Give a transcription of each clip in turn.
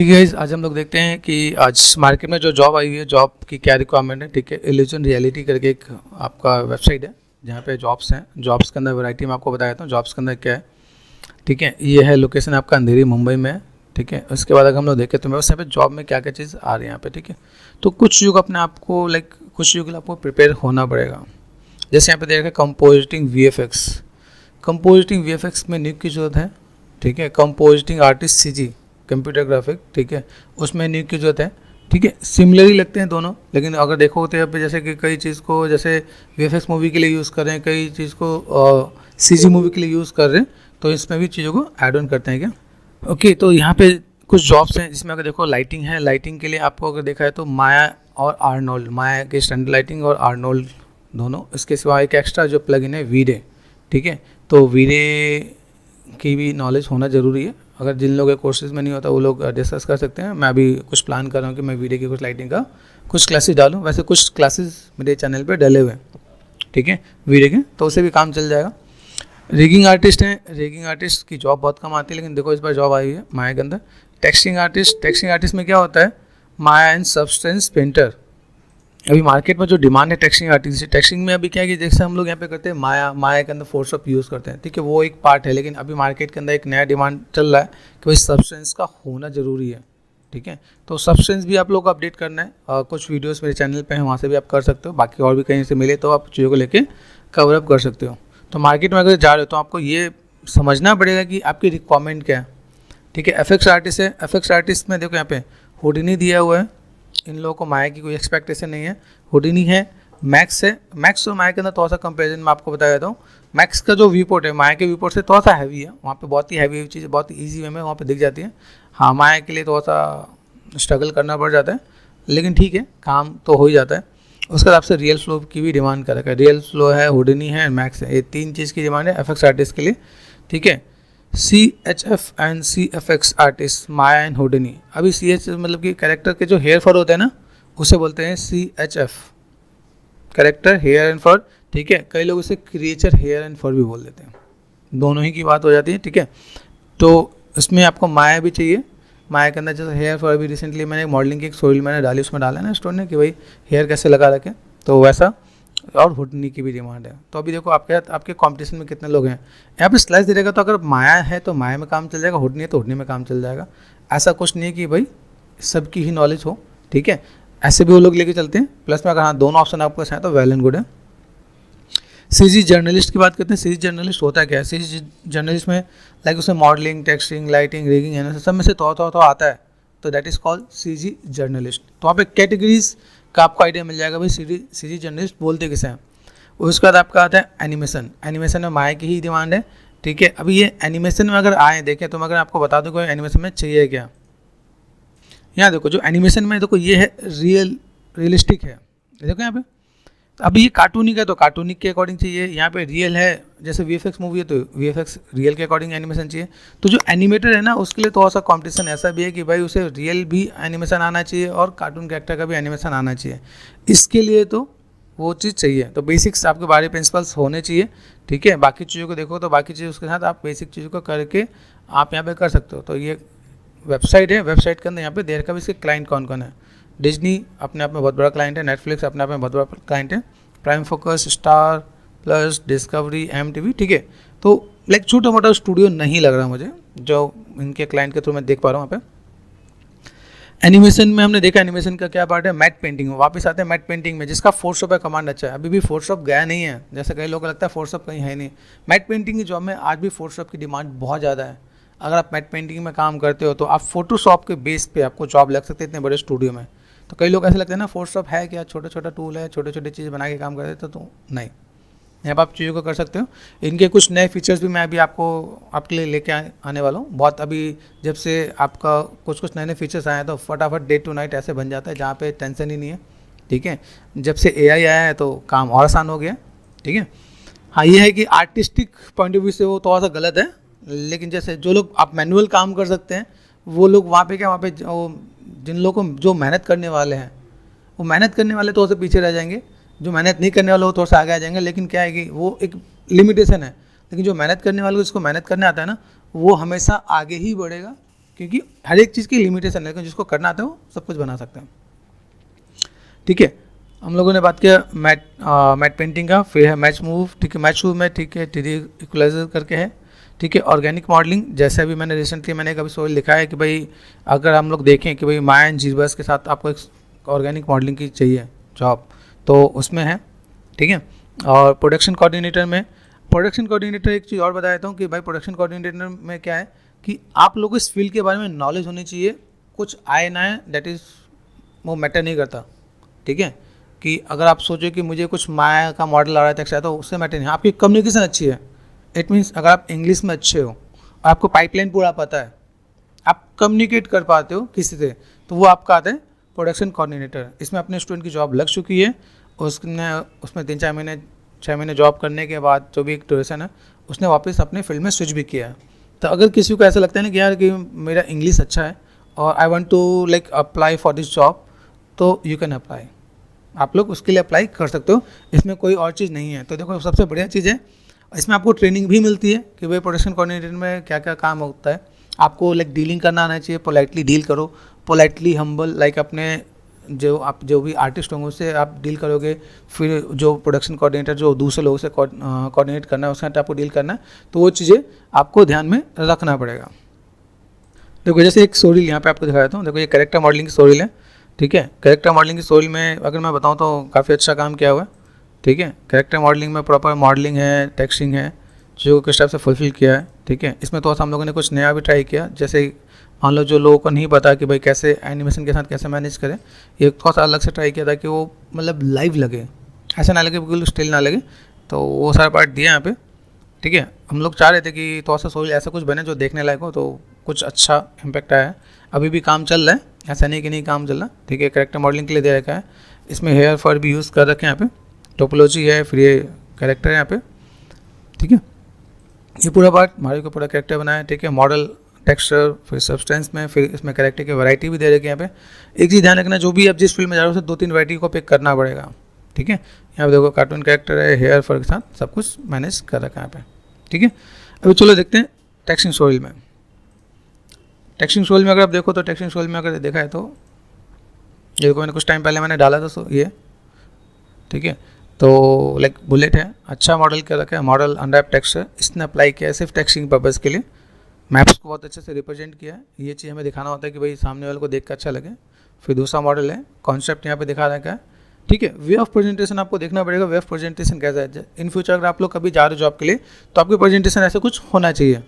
ठीक है guys, आज हम लोग देखते हैं कि आज मार्केट में जो जॉब आई हुई है, जॉब की क्या रिक्वायरमेंट है। ठीक है, इल्यूजन रियलिटी करके एक आपका वेबसाइट है जहाँ पे जॉब्स हैं। जॉब्स के अंदर वैरायटी मैं आपको बताया था जॉब्स के अंदर क्या है। ठीक है, ये है लोकेशन आपका अंधेरी मुंबई में है। ठीक है, उसके बाद अगर हम लोग देखें तो वेबसाइट पे जॉब में क्या क्या चीज़ आ रही है यहाँ पे। ठीक है, तो कुछ युग अपने आप को कुछ युग आपको प्रिपेयर होना पड़ेगा। जैसे यहाँ पे देखा कंपोजिटिंग VFX, कंपोजिटिंग VFX में नियुक्त की जरूरत है। ठीक है, compositing artist CG computer graphic, ठीक है, उसमें नियुक्त की जरूरत है। ठीक है, सिमिलर ही लगते हैं दोनों, लेकिन अगर देखो तो यहाँ पे जैसे कि कई चीज़ को जैसे VFX मूवी के लिए यूज़ कर रहे हैं, कई चीज़ को CG मूवी के लिए यूज़ कर रहे हैं, तो इसमें भी चीज़ों को ऐड ऑन करते हैं क्या। ओके, तो यहाँ पे कुछ जॉब्स हैं जिसमें अगर देखो लाइटिंग है। लाइटिंग के लिए आपको अगर देखा है तो माया और आर्नोल्ड, माया के स्टैंडर्ड लाइटिंग और आर्नोल्ड दोनों। इसके सिवा एक एक्स्ट्रा जो प्लगइन है वीरे। ठीक है, तो वीरे की भी नॉलेज होना ज़रूरी है। अगर जिन लोगों के कोर्सेज में नहीं होता वो लोग डिस्कस कर सकते हैं। मैं अभी कुछ प्लान कर रहा हूँ कि मैं वीडियो की कुछ लाइटिंग का कुछ क्लासेस डालूँ। वैसे कुछ क्लासेस मेरे चैनल पे डले हुए हैं, ठीक है, वीडियो के, तो उससे भी काम चल जाएगा। रिगिंग आर्टिस्ट हैं, रिगिंग आर्टिस्ट की जॉब बहुत कम आती है, लेकिन देखो इस बार जॉब आई हुई है माया के अंदर। टेक्सटिंग आर्टिस्ट, टेक्सटिंग आर्टिस्ट में क्या होता है, माया एंड सब्सटेंस पेंटर। अभी मार्केट में जो डिमांड है टेक्सटिंग आर्टिस्ट, टेक्सटिंग में अभी क्या है कि जैसे हम लोग यहाँ पे करते हैं माया के अंदर फोटोशॉप यूज़ करते हैं। ठीक है, वो एक पार्ट है, लेकिन अभी मार्केट के अंदर एक नया डिमांड चल रहा है कि भाई सब्सटेंस का होना ज़रूरी है। ठीक है, तो सब्सटेंस भी आप लोग को अपडेट करना है। कुछ वीडियोस मेरे चैनल पे हैं, वहाँ से भी आप कर सकते हो। बाकी और भी कहीं से मिले तो आप चीज़ों को लेके कवर अप कर सकते हो। तो मार्केट में अगर जा रहे हो तो आपको ये समझना पड़ेगा कि आपकी रिक्वायरमेंट क्या है। ठीक है, FX आर्टिस्ट है। FX आर्टिस्ट में देखो यहाँ पे हुडिनी दिया हुआ है। इन लोगों को माया की कोई एक्सपेक्टेशन नहीं है। हुडिनी है, मैक्स है। मैक्स और माया के अंदर थोड़ा सा कंपेरिजन मैं आपको बता देता हूँ। मैक्स का जो व्यू पोर्ट है माया के व्यू पोर्ट से थोड़ा सा हैवी है। वहाँ पे बहुत ही हैवी चीज़ बहुत ही ईजी वे में वहाँ पे दिख जाती है। हाँ, माया के लिए थोड़ा सा स्ट्रगल करना पड़ जाता है, लेकिन ठीक है, काम तो हो ही जाता है। उसके बाद आपसे रियल फ्लो की भी डिमांड कर रखा है। रियल फ्लो है, हुडिनी है, मैक्स है। ये तीन चीज़ की डिमांड है FX आर्टिस्ट के लिए। ठीक है, CHF and CFX artist, Maya and Houdini. अभी CH मतलब कि कैरेक्टर के जो हेयर फॉर होते हैं ना, उसे बोलते हैं CHF, कैरेक्टर हेयर एंड फर। ठीक है, कई लोग उसे क्रिएचर हेयर एंड फर भी बोल देते हैं, दोनों ही की बात हो जाती है। ठीक है, तो इसमें आपको माया भी चाहिए। माया के अंदर जैसे हेयर फर, भी रिसेंटली मैंने मॉडलिंग की एक स्टोरी मैंने डाली, उसमें डाला है ना स्टोर ने कि भाई हेयर कैसे लगा रखें, तो वैसा। और हुडनी की भी डिमांड है। तो अभी देखो आपके कंपटीशन में कितने लोग हैं। यहाँ पे स्लाइस दे देगा, तो अगर माया है तो माया में काम चल जाएगा, हुडनी है तो हुडनी में काम चल जाएगा। ऐसा कुछ नहीं है कि भाई सबकी ही नॉलेज हो। ठीक है, ऐसे भी वो लोग लेके चलते हैं। प्लस में अगर हाँ दोनों ऑप्शन आपको है तो वेल एंड गुड है। CG जर्नलिस्ट की बात करते हैं। CG जर्नलिस्ट होता है क्या है? CG जर्नलिस्ट में उसमें modelling, texting, lighting, rigging, analysis सब में से तो आता है, तो that is called CG journalist. तो वहाँ पे कैटेगरीज का आपको आइडिया मिल जाएगा भाई CG जर्नलिस्ट बोलते किसे हैं। उसके बाद आपका आता है एनिमेशन। एनिमेशन में माया की ही डिमांड है। ठीक है, अभी ये एनिमेशन में अगर आए देखें तो मैं अगर आपको बता दूँ कोई एनिमेशन में चाहिए क्या। यहाँ देखो जो एनिमेशन में देखो ये है रियलिस्टिक है। देखो यहाँ पे अभी ये कार्टूनिक है तो कार्टूनिक के अकॉर्डिंग चाहिए। यहाँ पे रियल है, जैसे VFX मूवी है तो VFX रियल के अकॉर्डिंग एनिमेशन चाहिए। तो जो एनिमेटर है ना उसके लिए थोड़ा सा कंपटीशन ऐसा भी है कि भाई उसे रियल भी एनिमेशन आना चाहिए और कार्टून कैरेक्टर का भी एनिमेशन आना चाहिए। इसके लिए तो वो चीज़ चाहिए। तो बेसिक्स आपके बारे प्रिंसिपल्स होने चाहिए। ठीक है, बाकी चीज़ों को देखो तो बाकी चीज़ उसके साथ आप बेसिक चीज़ों को करके आप यहाँ पर कर सकते हो। तो ये वेबसाइट है, वेबसाइट के अंदर यहाँ पे देर का भी इसके क्लाइंट कौन कौन है। डिज्नी अपने आप में बहुत बड़ा क्लाइंट है। नेटफ्लिक्स अपने आप में बहुत बड़ा क्लाइंट है। Prime focus, star plus, discovery, MTV। ठीक है, तो छोटा मोटा स्टूडियो नहीं लग रहा मुझे जो इनके क्लाइंट के थ्रू मैं देख पा रहा हूँ यहाँ पे। एनिमेशन में हमने देखा एनिमेशन का क्या पार्ट है, मैट पेंटिंग। वापस आते हैं मैट पेंटिंग में, जिसका फोटोशॉप का कमांड अच्छा है। अभी भी फोटोशॉप गया नहीं है, जैसे कई लोगों को लगता है फोटोशॉप कहीं है नहीं। मैट पेंटिंग की जॉब में आज भी फोटोशॉप की डिमांड बहुत ज़्यादा है। अगर आप मैट पेंटिंग में काम करते हो तो आप फोटोशॉप के बेस पे आपको जॉब लग सकते हैं इतने बड़े स्टूडियो में। तो कई लोग ऐसे लगते हैं ना फोटोशॉप है क्या, छोटा छोटा टूल है, छोटे छोटे चीज़ बना के काम करते तो नहीं, यहाँ पर आप चीज़ों को कर सकते हो। इनके कुछ नए फीचर्स भी मैं अभी आपके लिए लेके आने वाला हूँ। बहुत अभी जब से आपका कुछ नए फीचर्स आए हैं तो फटाफट डे टू नाइट ऐसे बन जाता है जहाँ पे टेंशन ही नहीं है। ठीक है, जब से AI आया है तो काम और आसान हो गया। ठीक है, हाँ ये है कि आर्टिस्टिक पॉइंट ऑफ व्यू से वो थोड़ा सा गलत है, लेकिन जैसे जो लोग आप मैनुअल काम कर सकते हैं वो लोग वहाँ पे जिन लोगों को जो मेहनत करने वाले हैं वो मेहनत करने वाले थोड़ा सा पीछे रह जाएंगे, जो मेहनत नहीं करने वाले वो थोड़ा सा आगे आ जाएंगे। लेकिन क्या है कि वो एक लिमिटेशन है। लेकिन जो मेहनत करने वाले को, जिसको मेहनत करने आता है ना, वो हमेशा आगे ही बढ़ेगा, क्योंकि हर एक चीज़ की लिमिटेशन है, लेकिन जिसको करना आता है वो सब कुछ बना सकते हैं। ठीक है, हम लोगों ने बात किया मैट पेंटिंग का, फिर है मैच मूव। ठीक है, मैच मूव में ठीक है 3D इक्वलाइजर करके है। ठीक है, ऑर्गेनिक मॉडलिंग, जैसे अभी मैंने रिसेंटली मैंने कभी स्टोरी लिखा है कि भाई अगर हम लोग देखें कि भाई माया एंड जीबस के साथ आपको एक ऑर्गेनिक मॉडलिंग की चाहिए जॉब, तो उसमें है। ठीक है, और प्रोडक्शन कोऑर्डिनेटर में, प्रोडक्शन कोऑर्डिनेटर एक चीज़ और बता देता हूँ कि भाई प्रोडक्शन कोऑर्डिनेटर में क्या है कि आप लोगों को इस फील्ड के बारे में नॉलेज होनी चाहिए, कुछ आए ना आए दैट इज़ वो मैटर नहीं करता। ठीक है, कि अगर आप सोचो कि मुझे कुछ माया का मॉडल आ रहा है टेक्स्ट, तो उससे मैटर नहीं, आपकी कम्युनिकेशन अच्छी है। इट मीन्स अगर आप इंग्लिश में अच्छे हो, आपको पाइपलाइन पूरा पता है, आप कम्युनिकेट कर पाते हो किसी से, तो वो आपका आता है प्रोडक्शन कोऑर्डिनेटर। इसमें अपने स्टूडेंट की जॉब लग चुकी है, उसने उसमें 6 महीने जॉब करने के बाद जो भी एक ड्यूरेशन है, उसने वापस अपने फील्ड में स्विच भी किया है। तो अगर किसी को ऐसा लगता है ना कि यार कि मेरा इंग्लिश अच्छा है और I want to like apply for this job, तो यू कैन अप्लाई, आप लोग उसके लिए अप्लाई कर सकते हो, इसमें कोई और चीज़ नहीं है। तो देखो सबसे बढ़िया चीज़ है, इसमें आपको ट्रेनिंग भी मिलती है कि भाई प्रोडक्शन कोऑर्डिनेटर में क्या क्या काम होता है। आपको लाइक डीलिंग करना आना चाहिए, पोलाइटली डील करो, पोलाइटली हम्बल, लाइक अपने जो भी आर्टिस्ट होंगे उससे आप डील करोगे। फिर जो प्रोडक्शन कोऑर्डिनेटर जो दूसरे लोगों से कोऑर्डिनेट करना है, उसके साथ आपको डील करना है, तो वो चीज़ें आपको ध्यान में रखना पड़ेगा। देखो जैसे एक स्टोरी यहाँ पे आपको दिखा देता हूँ। देखो ये कैरेक्टर मॉडलिंग की स्टोरी है। ठीक है, कैरेक्टर मॉडलिंग की स्टोरी में अगर मैं बताऊँ तो काफ़ी अच्छा काम किया हुआ है। ठीक है, कैरेक्टर मॉडलिंग में प्रॉपर मॉडलिंग है, टेक्सटिंग है, जो किस टाइप से फुलफिल किया है। ठीक है, इसमें थोड़ा सा हम लोगों ने कुछ नया भी ट्राई किया, जैसे मान लो जो लोगों को नहीं पता कि भाई कैसे एनिमेशन के साथ कैसे मैनेज करें, ये थोड़ा सा अलग से ट्राई किया था कि वो मतलब लाइव लगे, ऐसा ना लगे बिल्कुल स्टिल ना लगे, तो वो सारा पार्ट दिया यहाँ पे। ठीक है, हम लोग चाह रहे थे कि थोड़ा सा स्टोरी ऐसा कुछ बने जो देखने लायक हो, तो कुछ अच्छा इम्पैक्ट आया है। अभी भी काम चल रहा है, ऐसा नहीं कि नहीं काम चल रहा। ठीक है, कैरेक्टर मॉडलिंग के लिए दे रखा है, इसमें हेयर फॉर भी यूज़ कर रखे हैं यहाँ पे, टोपोलॉजी है, फिर ये कैरेक्टर है यहाँ पे। ठीक है, ये पूरा पार्ट हमारे को पूरा कैरेक्टर बनाया है। ठीक है, मॉडल, टेक्सचर, फिर सब्सटेंस में, फिर इसमें कैरेक्टर की वैरायटी भी दे रखी है यहाँ पे। एक चीज़ ध्यान रखना, जो भी आप जिस फील्ड में जा रहे हो उसे 2-3 वैरायटी को पिक करना पड़ेगा। ठीक है, यहाँ पे देखो कार्टून कैरेक्टर है, हेयर फॉर के साथ सब कुछ मैनेज कर रखा है यहाँ पे। ठीक है, अभी चलो देखते हैं टेक्सटिंग स्टोरी में। टेक्सटिंग स्टोरी में अगर आप देखो तो टेक्सटिंग स्टोरी में अगर देखा है तो ये देखो मैंने कुछ टाइम पहले मैंने डाला था ये। ठीक है, तो लाइक बुलेट है, अच्छा मॉडल कर रखा है, मॉडल अनरैप टेक्स्ट है, इसने अप्लाई किया है सिर्फ टेक्सटिंग पर्पज़ के लिए। मैप्स को बहुत अच्छे से रिप्रेजेंट किया है, ये चीज़ हमें दिखाना होता है कि भाई सामने वाले को देख कर अच्छा लगे। फिर दूसरा मॉडल है, कॉन्सेप्ट यहाँ पे दिखा रखा है। ठीक है, वे ऑफ प्रेजेंटेशन आपको देखना पड़ेगा, वे ऑफ प्रेजेंटेशन कैसा है। इन फ्यूचर अगर आप लोग कभी जा रहे हो जॉब के लिए, तो आपकी प्रेजेंटेशन ऐसे कुछ होना चाहिए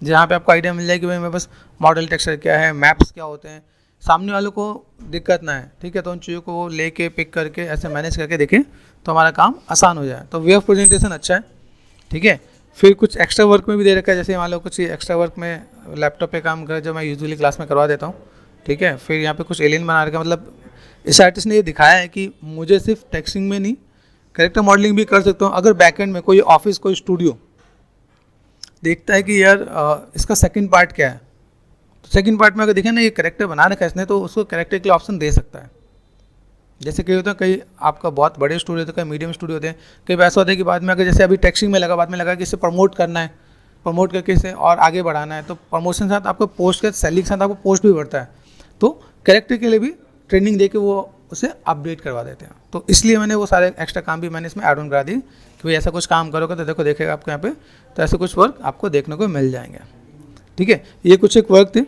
जहाँ पे आपको आइडिया मिल जाए कि भाई मेरे पास मॉडल टेक्सचर क्या है, मैप्स क्या होते हैं, सामने वालों को दिक्कत ना है। ठीक है, तो उन चीज़ों को वो लेके पिक करके ऐसे मैनेज करके देखें तो हमारा काम आसान हो जाए। तो वे ऑफ प्रेजेंटेशन अच्छा है। ठीक है, फिर कुछ एक्स्ट्रा वर्क में भी दे रखा है, जैसे मान लो कुछ एक्स्ट्रा वर्क में लैपटॉप पे काम कर जो मैं यूजुअली क्लास में करवा देता हूँ। ठीक है, फिर यहाँ पे कुछ एलियन बना रखा है, मतलब इस आर्टिस्ट ने ये दिखाया है कि मुझे सिर्फ टेक्सटिंग में नहीं, कैरेक्टर मॉडलिंग भी कर सकता हूँ। अगर बैकएंड में कोई ऑफिस, कोई स्टूडियो देखता है कि यार इसका सेकंड पार्ट क्या है, तो सेकंड पार्ट में अगर देखें ना ये कैरेक्टर बना रखा है इसने, तो उसको कैरेक्टर के लिए ऑप्शन दे सकता है। जैसे कई होता है, कई आपका बहुत बड़े स्टूडियो होते हैं, कई मीडियम स्टूडियो होते हैं, कई ऐसा होता है कि बाद में अगर जैसे अभी टेक्सटिंग में लगा, बाद में लगा कि इसे प्रमोट करना है, प्रमोट करके इसे और आगे बढ़ाना है, तो प्रमोशन के साथ आपको पोस्ट के सैलरी के साथ आपको पोस्ट भी बढ़ता है, तो कैरेक्टर के लिए भी ट्रेनिंग दे के वो उसे अपडेट करवा देते हैं। तो इसलिए मैंने वो सारे एक्स्ट्रा काम भी मैंने इसमें ऐड ऑन करा दी कि भाई ऐसा कुछ काम करोगे तो देखो देखेगा आपको यहाँ पे, तो ऐसे कुछ वर्क आपको देखने को मिल जाएंगे। ठीक है, ये कुछ एक वर्क थे